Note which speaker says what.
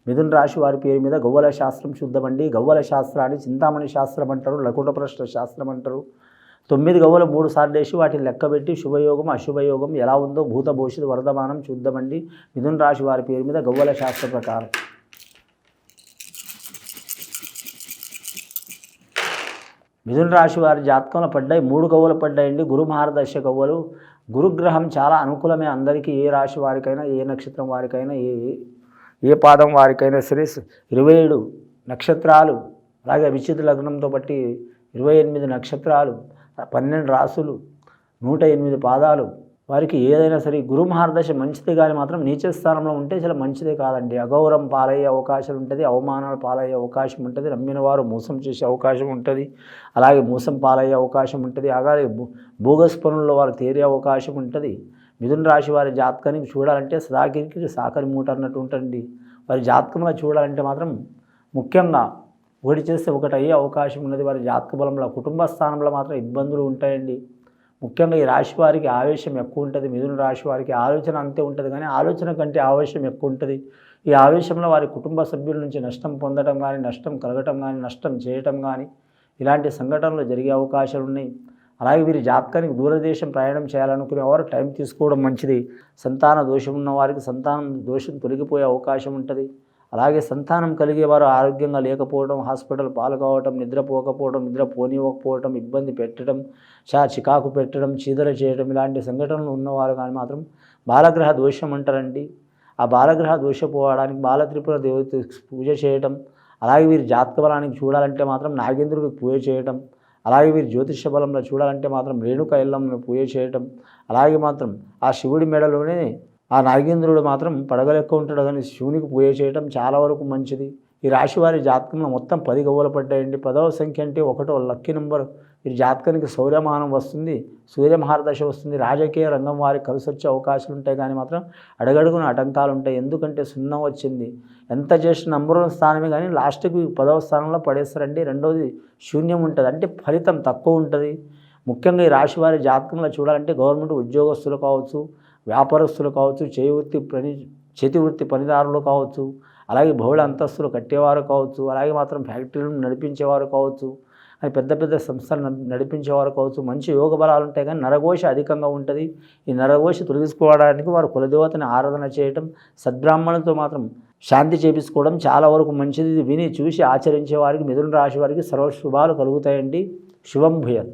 Speaker 1: మిథున రాశి వారి పేరు మీద గవ్వల శాస్త్రం చూద్దామండి. గవ్వల శాస్త్రాన్ని చింతామణి శాస్త్రం అంటారు, లకుట ప్రశ్న శాస్త్రం అంటారు. 9 గవ్వలు 3 సార్లు వేసి వాటిని లెక్కబెట్టి శుభయోగం అశుభయోగం ఎలా ఉందో భూత భవిష్యత్తు వర్ధమానం చూద్దామండి మిథున రాశి వారి పేరు మీద గవ్వల శాస్త్ర ప్రకారం. మిథున రాశి వారి జాతకంలో పడ్డాయి 3 గవ్వలు పడ్డాయండి. గురు మహారదశ గవ్వలు. గురుగ్రహం చాలా అనుకూలమే అందరికీ, ఏ రాశి వారికైనా, ఏ నక్షత్రం వారికైనా, ఏ పాదం వారికైనా సరే. 27 నక్షత్రాలు, అలాగే విచిత్ర లగ్నంతో బట్టి 28 నక్షత్రాలు, 12 రాసులు, 108 పాదాలు వారికి ఏదైనా సరే గురు మహారదశ మంచిదే కానీ మాత్రం నీచ స్థానంలో ఉంటే చాలా మంచిదే కాదండి. అగౌరవం పాలయ్యే అవకాశం ఉంటుంది, అవమానాలు పాలయ్యే అవకాశం ఉంటుంది, నమ్మిన వారు మోసం చేసే అవకాశం ఉంటుంది, అలాగే మోసం పాలయ్యే అవకాశం ఉంటుంది, అలాగే బోగస్ పనుల్లో వారు తేరే అవకాశం ఉంటుంది. మిథున రాశి వారి జాతకానికి చూడాలంటే సదాకిరికి సాకరి మూట అన్నట్టు ఉంటుంది. వారి జాతకంలో చూడాలంటే మాత్రం ముఖ్యంగా ఒకటి చేస్తే ఒకటి అయ్యే అవకాశం ఉన్నది. వారి జాతక బలంలో కుటుంబ స్థానంలో మాత్రం ఇబ్బందులు ఉంటాయండి. ముఖ్యంగా ఈ రాశి వారికి ఆవేశం ఎక్కువ ఉంటుంది. మిథున రాశి వారికి ఆలోచన అంతే ఉంటుంది, కానీ ఆలోచన కంటే ఆవేశం ఎక్కువ ఉంటుంది. ఈ ఆవేశంలో వారి కుటుంబ సభ్యుల నుంచి నష్టం పొందడం కానీ, నష్టం కలగటం కానీ, నష్టం చేయటం కానీ ఇలాంటి సంఘటనలు జరిగే అవకాశాలు ఉన్నాయి. అలాగే వీరి జాతకానికి దూరదేశం ప్రయాణం చేయాలనుకునే వారు టైం తీసుకోవడం మంచిది. సంతాన దోషం ఉన్న వారికి సంతానం దోషం తొలగిపోయే అవకాశం ఉంటుంది. అలాగే సంతానం కలిగేవారు ఆరోగ్యంగా లేకపోవడం, హాస్పిటల్ పాల్గొవడం, నిద్రపోకపోవడం, నిద్ర పోనివ్వకపోవడం, ఇబ్బంది పెట్టడం, చికాకు పెట్టడం, చీదర చేయడం ఇలాంటి సంఘటనలు ఉన్నవారు కానీ మాత్రం బాలగ్రహ దోషం అంటారండి. ఆ బాలగ్రహ దోషపోవడానికి బాలత్రిపుర దేవత పూజ చేయటం, అలాగే వీరి జాతక బలానికి చూడాలంటే మాత్రం నాగేంద్రుడికి పూజ చేయటం, అలాగే వీరి జ్యోతిష బలంలో చూడాలంటే మాత్రం రేణుక ఎల్లమ్మను పూజ చేయటం, అలాగే మాత్రం ఆ శివుడి మెడలోనే ఆ నాగేంద్రుడు మాత్రం పడగలెక్క ఉంటాడు కానీ శివునికి పూజ చేయడం చాలా వరకు మంచిది. ఈ రాశి వారి జాతకంలో మొత్తం 10 గవ్వలు పడ్డాయండి. 10వ సంఖ్య అంటే 1వ లక్కీ నెంబర్. వీరి జాతకానికి సౌర్యమానం వస్తుంది, సూర్యమహారదశ వస్తుంది. రాజకీయ రంగం వారికి కలిసి వచ్చే అవకాశాలు ఉంటాయి, కానీ మాత్రం అడగడుగున ఆటంకాలు ఉంటాయి. ఎందుకంటే 0 వచ్చింది. ఎంత చేసిన నంబర్ 1 స్థానమే కానీ లాస్ట్కి 10వ స్థానంలో పడేస్తారండి. రెండోది శూన్యం ఉంటుంది, అంటే ఫలితం తక్కువ ఉంటుంది. ముఖ్యంగా ఈ రాశి వారి జాతకంలో చూడాలంటే గవర్నమెంట్ ఉద్యోగస్తులు కావచ్చు, వ్యాపారస్తులు కావచ్చు, చేతి వృత్తి పనిదారులు కావచ్చు, అలాగే బహుళ అంతస్తులు కట్టేవారు కావచ్చు, అలాగే మాత్రం ఫ్యాక్టరీలను నడిపించేవారు కావచ్చు, అని పెద్ద పెద్ద సంస్థలు నడిపించేవారు కావచ్చు. మంచి యోగ బలాలు ఉంటాయి, కానీ నరఘోష అధికంగా ఉంటుంది. ఈ నరఘోష తొలగించుకోవడానికి వారు కులదేవతని ఆరాధన చేయటం, సద్బ్రాహ్మణులతో మాత్రం శాంతి చేపించుకోవడం చాలా వరకు మంచిది. విని చూసి ఆచరించే వారికి మిథున రాశి వారికి సర్వ శుభాలు కలుగుతాయండి. శుభం భూయాత్.